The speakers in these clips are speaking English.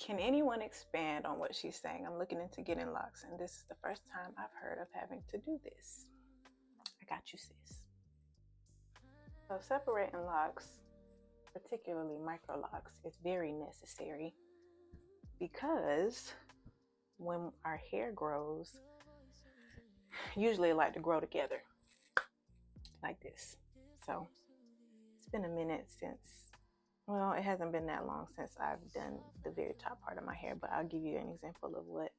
Can anyone expand on what she's saying? I'm looking into getting locks, and this is the first time I've heard of having to do this. I got you, sis. So separating locks, particularly micro locks, is very necessary because when our hair grows, usually it like to grow together like this. So it's been a minute since, well, it hasn't been that long since I've done the very top part of my hair, but I'll give you an example of what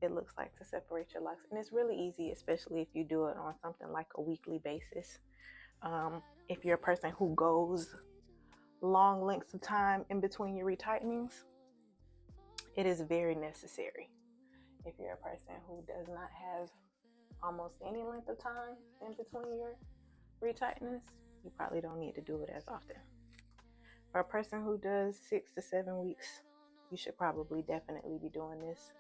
it looks like to separate your locks. And it's really easy, especially if you do it on something like a weekly basis. If you're a person who goes long lengths of time in between your retightenings, it is very necessary. If you're a person who does not have almost any length of time in between your retightenings, you probably don't need to do it as often. For a person who does 6 to 7 weeks, you should probably definitely be doing this.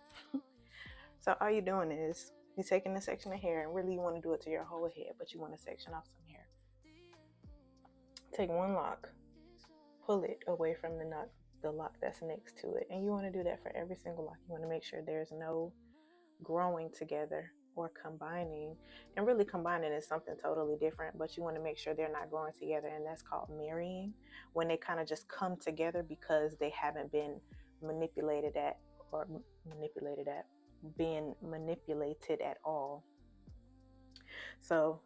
So all you're doing is you're taking a section of hair, and really you want to do it to your whole head, but you want to section off some hair. Take one lock, pull it away from the lock that's next to it, and you want to do that for every single lock. You want to make sure there's no growing together or combining. And really, combining is something totally different, but you want to make sure they're not growing together, and that's called marrying, when they kind of just come together because they haven't been manipulated at all. So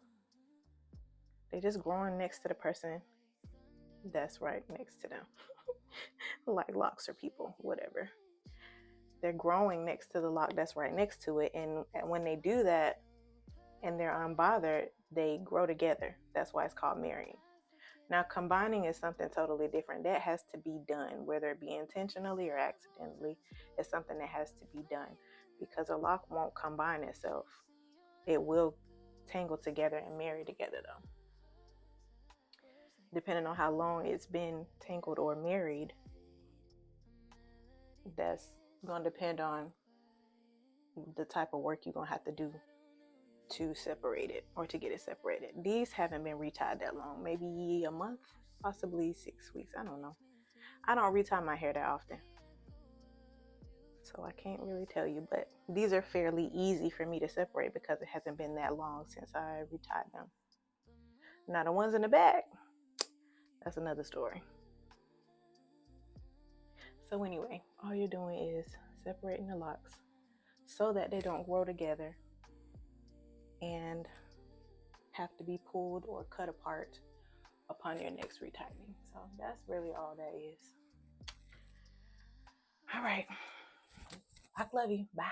they're just growing next to the person that's right next to them. Like locks or people, whatever. They're growing next to the lock that's right next to it, and when they do that and they're unbothered, they grow together. That's why it's called marrying. Now, combining is something totally different. That has to be done, whether it be intentionally or accidentally. It's something that has to be done, because a lock won't combine itself. It will tangle together and marry together, though. Depending on how long it's been tangled or married, that's going to depend on the type of work you're going to have to do to separate it or to get it separated. These haven't been retied that long, maybe a month, possibly 6 weeks. I don't know. I don't retie my hair that often, so I can't really tell you, but these are fairly easy for me to separate because it hasn't been that long since I retied them. Now the ones in the back, that's another story. So anyway, all you're doing is separating the locks so that they don't grow together and have to be pulled or cut apart upon your next retightening. So that's really all that is. All right. I love you. Bye.